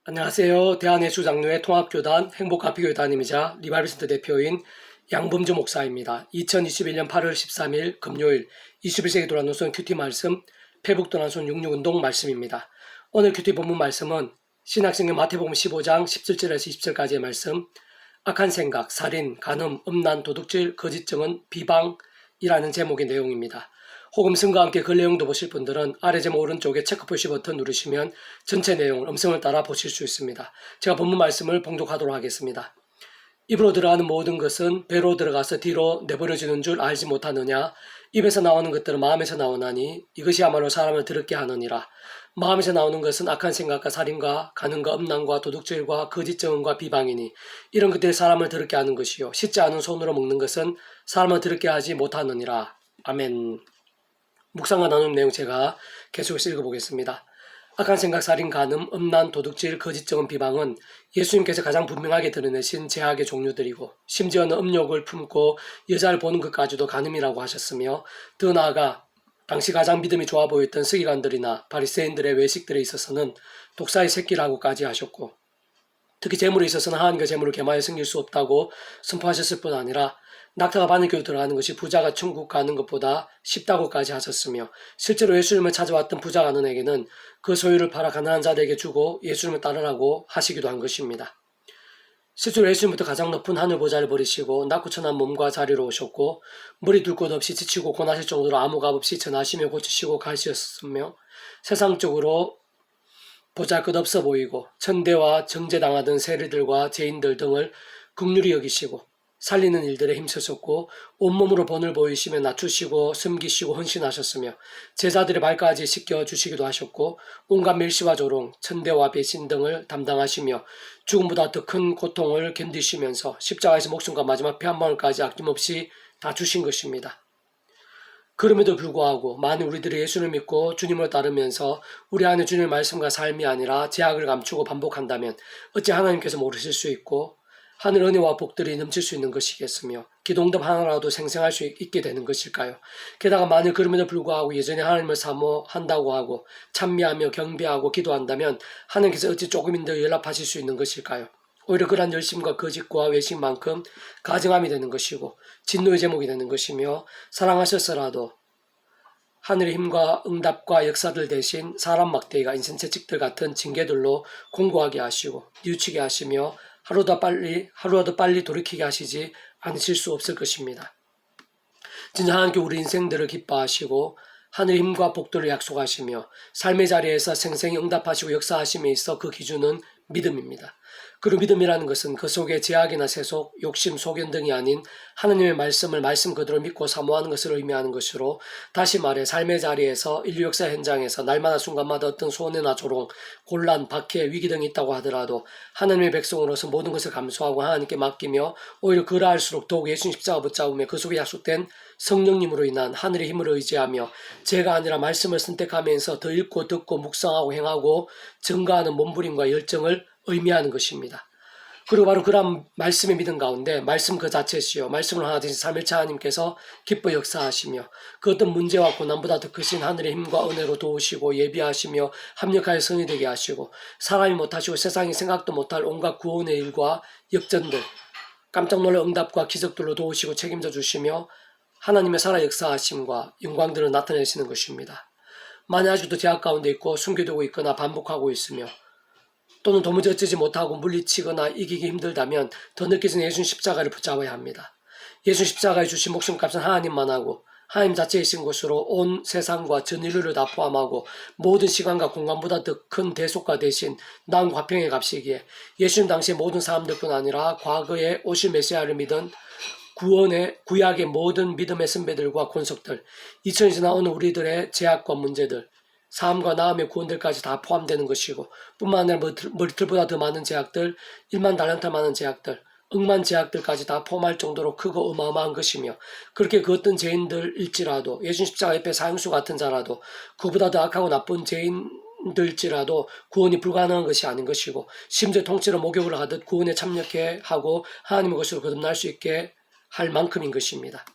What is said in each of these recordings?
안녕하세요. 대한예수장로회 통합교단 행복가피교회 담임이자 리바이벌센터 대표인 양범주 목사입니다. 2021년 8월 13일 금요일 21세기 도란노선 큐티 말씀 페북도란노선 66운동 말씀입니다. 오늘 큐티 본문 말씀은 신약성경 마태복음 15장 17절에서 20절까지의 말씀, 악한 생각, 살인, 간음, 음란, 도둑질, 거짓증언, 비방이라는 제목의 내용입니다. 호금성과 함께 그 내용도 보실 분들은 아래 제목 오른쪽에 체크 표시 버튼 누르시면 전체 내용을 음성을 따라 보실 수 있습니다. 제가 본문 말씀을 봉독하도록 하겠습니다. 입으로 들어가는 모든 것은 배로 들어가서 뒤로 내버려지는 줄 알지 못하느냐. 입에서 나오는 것들은 마음에서 나오나니 이것이야말로 사람을 더럽게 하느니라. 마음에서 나오는 것은 악한 생각과 살인과 간음과 음란과 도둑질과 거짓증언과 비방이니 이런 것들이 사람을 더럽게 하는 것이요 씻지 않은 손으로 먹는 것은 사람을 더럽게 하지 못하느니라. 아멘. 묵상과 나누는 내용 제가 계속해서 읽어보겠습니다. 악한 생각, 살인, 간음, 음란, 도둑질, 거짓증언, 비방은 예수님께서 가장 분명하게 드러내신 죄악의 종류들이고 심지어는 음욕을 품고 여자를 보는 것까지도 간음이라고 하셨으며 더 나아가 당시 가장 믿음이 좋아 보였던 서기관들이나 바리새인들의 외식들에 있어서는 독사의 새끼라고까지 하셨고 특히 재물에 있어서는 하나님과 재물을 겸하여 섬길 수 없다고 선포하셨을 뿐 아니라 낙타가 바늘귀로 들어가는 것이 부자가 천국 가는 것보다 쉽다고까지 하셨으며 실제로 예수님을 찾아왔던 부자 가난에게는 그 소유를 팔아 가난한 자들에게 주고 예수님을 따르라고 하시기도 한 것입니다. 실제로 예수님부터 가장 높은 하늘 보좌를 버리시고 낙구천한 몸과 자리로 오셨고 머리 둘 곳 없이 지치고 고나실 정도로 아무 값 없이 전하시며 고치시고 가시었으며 세상적으로 보잘것없어 보이고 천대와 정죄당하던 세리들과 죄인들 등을 긍휼히 여기시고 살리는 일들에 힘쓰셨고 온몸으로 본을 보이시며 낮추시고 섬기시고 헌신하셨으며 제자들의 발까지 씻겨주시기도 하셨고 온갖 멸시와 조롱, 천대와 배신 등을 담당하시며 죽음보다 더 큰 고통을 견디시면서 십자가에서 목숨과 마지막 피 한 방울까지 아낌없이 다 주신 것입니다. 그럼에도 불구하고 만일 우리들이 예수를 믿고 주님을 따르면서 우리 안에 주님의 말씀과 삶이 아니라 죄악을 감추고 반복한다면 어찌 하나님께서 모르실 수 있고 하늘 은혜와 복들이 넘칠 수 있는 것이겠으며 기도응답 하나라도 생생할 수 있게 되는 것일까요? 게다가 만일 그럼에도 불구하고 여전히 하나님을 사모한다고 하고 찬미하며 경배하고 기도한다면 하나님께서 어찌 조금인더 연락하실 수 있는 것일까요? 오히려 그러한 열심과 거짓과 외식만큼 가증함이 되는 것이고 진노의 제목이 되는 것이며 사랑하셨어라도 하늘의 힘과 응답과 역사들 대신 사람 막대기가 인생 채찍들 같은 징계들로 공고하게 하시고 뉘우치게 하시며 하루라도 빨리 돌이키게 하시지 않으실 수 없을 것입니다. 진짜 하나님께 우리 인생들을 기뻐하시고 하늘의 힘과 복들을 약속하시며 삶의 자리에서 생생히 응답하시고 역사하심에 있어 그 기준은 믿음입니다. 그리고 믿음이라는 것은 그 속에 제약이나 세속, 욕심, 소견 등이 아닌 하나님의 말씀을 말씀 그대로 믿고 사모하는 것을 의미하는 것으로 다시 말해 삶의 자리에서 인류 역사 현장에서 날마다 순간마다 어떤 손해나 조롱, 곤란, 박해, 위기 등이 있다고 하더라도 하나님의 백성으로서 모든 것을 감수하고 하나님께 맡기며 오히려 그러할수록 더욱 예수님 십자가 붙잡으며 그 속에 약속된 성령님으로 인한 하늘의 힘을 의지하며 죄가 아니라 말씀을 선택하면서 더 읽고 듣고 묵상하고 행하고 증거하는 몸부림과 열정을 의미하는 것입니다. 그리고 바로 그런 말씀의 믿음 가운데 말씀 그 자체시요 말씀을 하나 되신 삼일체 하나님께서 기뻐 역사하시며 그 어떤 문제와 고난보다 더 크신 하늘의 힘과 은혜로 도우시고 예비하시며 합력하여 성이 되게 하시고 사람이 못하시고 세상이 생각도 못할 온갖 구원의 일과 역전들 깜짝 놀랄 응답과 기적들로 도우시고 책임져 주시며 하나님의 살아 역사하심과 영광들을 나타내시는 것입니다. 만약 아직도 죄악 가운데 있고 숨겨두고 있거나 반복하고 있으며 또는 도무지 어찌지 못하고 물리치거나 이기기 힘들다면 더 늦기 전에 예수님 십자가를 붙잡아야 합니다. 예수 십자가에 주신 목숨값은 하나님만 하고 하나님 자체이신 것으로 온 세상과 전 인류를 다 포함하고 모든 시간과 공간보다 더 큰 대속과 대신 나은 화평의 값이기에 예수님 당시의 모든 사람들뿐 아니라 과거에 오실 메시아를 믿은 구약의 모든 믿음의 선배들과 권속들, 2000이 지나 오는 우리들의 죄악과 문제들, 삶과 나음의 구원들까지 다 포함되는 것이고 뿐만 아니라 머리털보다 더 많은 죄악들, 1만 달란트 많은 죄악들, 억만 죄악들까지 다 포함할 정도로 크고 어마어마한 것이며 그렇게 그 어떤 죄인들일지라도 예수님 십자가 옆에 사형수 같은 자라도 그보다 더 악하고 나쁜 죄인들일지라도 구원이 불가능한 것이 아닌 것이고 심지어 통째로 목욕을 하듯 구원에 참여케 하고 하나님의 것으로 거듭날 수 있게 할 만큼인 것입니다.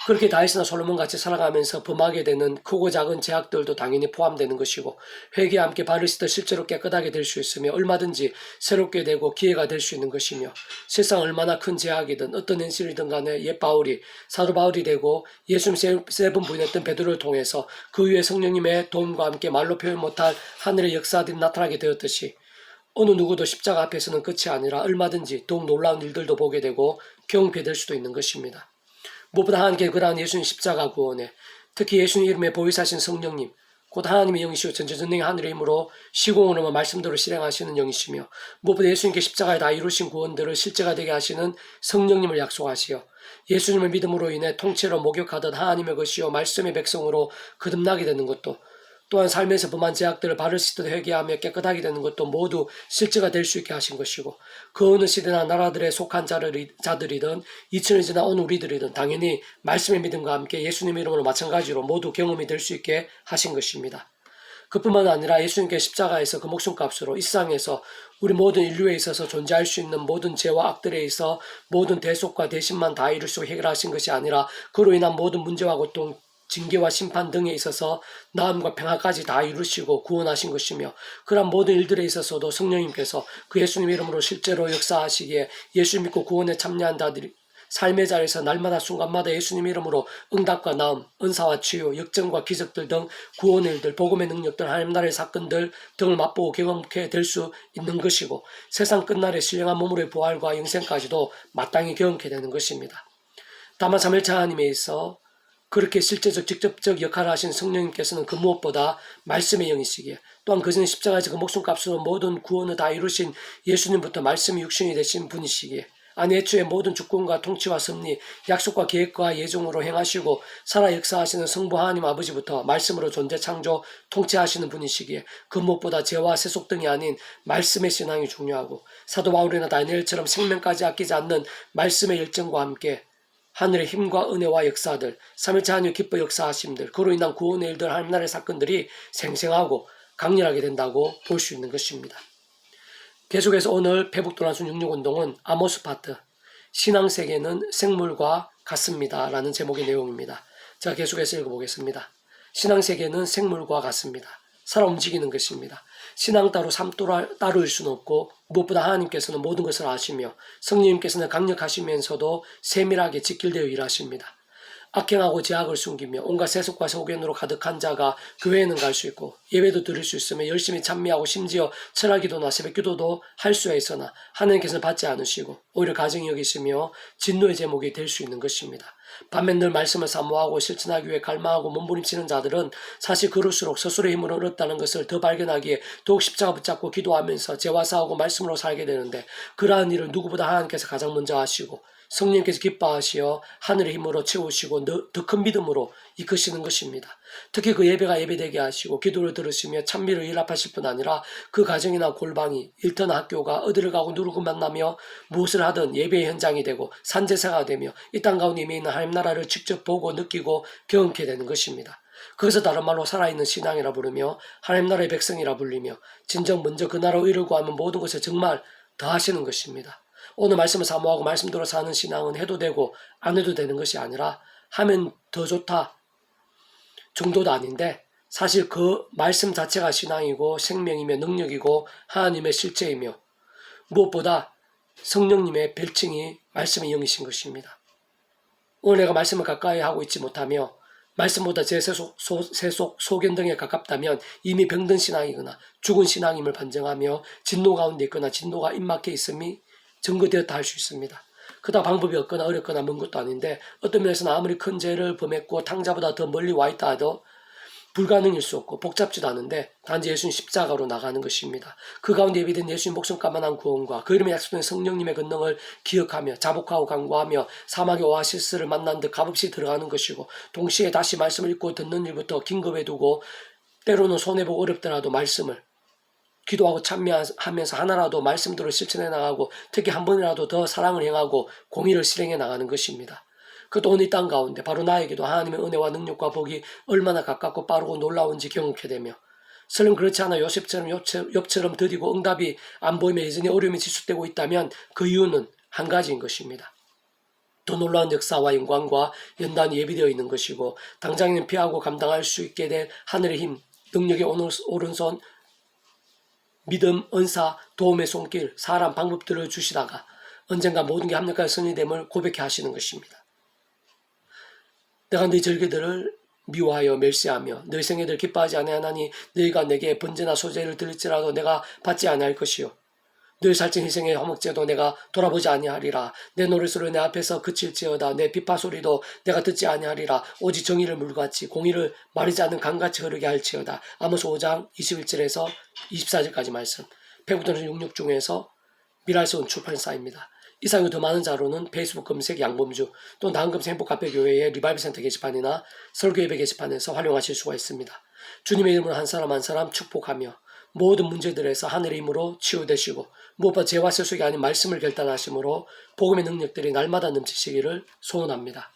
그렇게 다윗이나 솔로몬같이 살아가면서 범하게 되는 크고 작은 제약들도 당연히 포함되는 것이고 회개와 함께 발을 씻어 실제로 깨끗하게 될 수 있으며 얼마든지 새롭게 되고 기회가 될 수 있는 것이며 세상 얼마나 큰 제약이든 어떤 현실이든 간에 사도 바울이 되고 예수님 세 번 부인했던 베드로를 통해서 그 위에 성령님의 도움과 함께 말로 표현 못할 하늘의 역사들이 나타나게 되었듯이 어느 누구도 십자가 앞에서는 끝이 아니라 얼마든지 더욱 놀라운 일들도 보게 되고 경험하게 될 수도 있는 것입니다. 무엇보다 하나님께 그러한 예수님 십자가 구원에 특히 예수님 이름에 보이사신 성령님 곧 하나님의 영이시오 전지전능의 하늘의 힘으로 시공으로만 말씀대로 실행하시는 영이시며 무엇보다 예수님께 십자가에 다 이루신 구원들을 실제가 되게 하시는 성령님을 약속하시어 예수님을 믿음으로 인해 통째로 목욕하던 하나님의 것이요 말씀의 백성으로 거듭나게 되는 것도 또한 삶에서 범한 제약들을 발을 씻듯 회개하며 깨끗하게 되는 것도 모두 실제가 될 수 있게 하신 것이고 그 어느 시대나 나라들에 속한 자들이든 2000년 지나 온 우리들이든 당연히 말씀의 믿음과 함께 예수님 이름으로 마찬가지로 모두 경험이 될 수 있게 하신 것입니다. 그뿐만 아니라 예수님께 십자가에서 그 목숨값으로 이 세상에서 우리 모든 인류에 있어서 존재할 수 있는 모든 죄와 악들에 있어 모든 대속과 대신만 다 이룰 수 해결하신 것이 아니라 그로 인한 모든 문제와 고통 징계와 심판 등에 있어서 나음과 평화까지 다 이루시고 구원하신 것이며 그러한 모든 일들에 있어서도 성령님께서 그 예수님 이름으로 실제로 역사하시기에 예수 믿고 구원에 참여한 자들이 삶의 자리에서 날마다 순간마다 예수님 이름으로 응답과 나음, 은사와 치유, 역정과 기적들 등 구원의 일들, 복음의 능력들, 하나님 나라의 사건들 등을 맛보고 경험하게 될 수 있는 것이고 세상 끝날에 신령한 몸으로의 부활과 영생까지도 마땅히 경험하게 되는 것입니다. 다만 삼일차 하나님에 있어 그렇게 실제적 직접적 역할을 하신 성령님께서는 그 무엇보다 말씀의 영이시기에 또한 그전에 십자가에서 그 목숨값으로 모든 구원을 다 이루신 예수님부터 말씀이 육신이 되신 분이시기에 아니 애초에 모든 주권과 통치와 섭리, 약속과 계획과 예정으로 행하시고 살아 역사하시는 성부 하나님 아버지부터 말씀으로 존재 창조 통치하시는 분이시기에 그 무엇보다 죄와 세속 등이 아닌 말씀의 신앙이 중요하고 사도 바울이나 다니엘처럼 생명까지 아끼지 않는 말씀의 열정과 함께 하늘의 힘과 은혜와 역사들, 3일차 하나님의 기뻐 역사하심들, 그로 인한 구원의 일들, 하나님 나라의 사건들이 생생하고 강렬하게 된다고 볼 수 있는 것입니다. 계속해서 오늘 페북도란순 66운동은 아모스 파트, 신앙세계는 생물과 같습니다 라는 제목의 내용입니다. 자, 계속해서 읽어보겠습니다. 신앙세계는 생물과 같습니다. 살아 움직이는 것입니다. 신앙 따로 삶 따로일 수는 없고 무엇보다 하나님께서는 모든 것을 아시며 성령님께서는 강력하시면서도 세밀하게 직결되어 일하십니다. 악행하고 제약을 숨기며 온갖 세속과 소견으로 가득한 자가 교회에는 갈 수 있고 예배도 드릴 수 있으며 열심히 찬미하고 심지어 철학기도나 새벽기도도 할 수야 있으나 하나님께서는 받지 않으시고 오히려 가증히 여기시며 진노의 제목이 될 수 있는 것입니다. 반면 늘 말씀을 사모하고 실천하기 위해 갈망하고 몸부림치는 자들은 사실 그럴수록 스스로의 힘으로 얻었다는 것을 더 발견하기에 더욱 십자가 붙잡고 기도하면서 죄와 싸우고 말씀으로 살게 되는데 그러한 일을 누구보다 하나님께서 가장 먼저 하시고 성령께서 기뻐하시어 하늘의 힘으로 채우시고 더 큰 믿음으로 이끄시는 것입니다. 특히 그 예배가 예배되게 하시고 기도를 들으시며 찬미를 일합하실 뿐 아니라 그 가정이나 골방이 일터나 학교가 어디를 가고 누구를 만나며 무엇을 하든 예배의 현장이 되고 산제사가 되며 이 땅 가운데 임해 있는 하나님 나라를 직접 보고 느끼고 경험하게 되는 것입니다. 그것을 다른 말로 살아있는 신앙이라 부르며 하나님 나라의 백성이라 불리며 진정 먼저 그 나라로 이루고 하면 모든 것을 정말 더하시는 것입니다. 오늘 말씀을 사모하고 말씀대로 사는 신앙은 해도 되고 안 해도 되는 것이 아니라 하면 더 좋다 정도도 아닌데 사실 그 말씀 자체가 신앙이고 생명이며 능력이고 하나님의 실제이며 무엇보다 성령님의 별칭이 말씀의 영이신 것입니다. 오늘 내가 말씀을 가까이 하고 있지 못하며 말씀보다 제 세속, 소견 등에 가깝다면 이미 병든 신앙이거나 죽은 신앙임을 반증하며 진노 가운데 있거나 진노가 입막해 있음이 증거되었다 할 수 있습니다. 그다 방법이 없거나 어렵거나 먼 것도 아닌데 어떤 면에서는 아무리 큰 죄를 범했고 탕자보다 더 멀리 와 있다 해도 불가능일 수 없고 복잡지도 않은데 단지 예수님 십자가로 나가는 것입니다. 그 가운데 예비된 예수님 목숨값만한 구원과 그 이름에 약속된 성령님의 권능을 기억하며 자복하고 간구하며 사막의 오아시스를 만난 듯 값없이 들어가는 것이고 동시에 다시 말씀을 읽고 듣는 일부터 긴급에 두고 때로는 손해보고 어렵더라도 말씀을 기도하고 참여하면서 하나라도 말씀대로 실천해 나가고 특히 한 번이라도 더 사랑을 행하고 공의를 실행해 나가는 것입니다. 그것도 오늘 이 땅 가운데 바로 나에게도 하나님의 은혜와 능력과 복이 얼마나 가깝고 빠르고 놀라운지 경험하게 되며 설령 그렇지 않아 욥처럼 드디고 응답이 안 보이며 여전히 어려움이 지속되고 있다면 그 이유는 한 가지인 것입니다. 더 놀라운 역사와 영광과 연단이 예비되어 있는 것이고 당장에는 피하고 감당할 수 있게 될 하늘의 힘, 능력의 오른손, 믿음, 은사, 도움의 손길, 사람, 방법들을 주시다가 언젠가 모든 게 합력하여 승리됨을 고백해 하시는 것입니다. 내가 네 절개들을 미워하여 멸시하며 너희 생애들 기뻐하지 아니하나니 너희가 내게 번제나 소제를 드릴지라도 내가 받지 아니할 것이요 너희 살찐 희생의 화목제도 내가 돌아보지 아니하리라. 내 노랫소리 내 앞에서 그칠지어다. 내 비파 소리도 내가 듣지 아니하리라. 오직 정의를 물같이 공의를 마르지 않는 강같이 흐르게 할지어다. 아모스 5장 21절에서 24절까지 말씀. 페북도는 66 중에서 미랄스온 출판사입니다. 이상의 더 많은 자료는 페이스북 검색 양범주 또 나은금세 행복카페교회의 리바이브센터 게시판이나 설교예배 게시판에서 활용하실 수가 있습니다. 주님의 이름으로 한 사람 한 사람 축복하며 모든 문제들에서 하늘의 힘으로 치유되시고 무엇보다 죄와 세속이 아닌 말씀을 결단하심으로 복음의 능력들이 날마다 넘치시기를 소원합니다.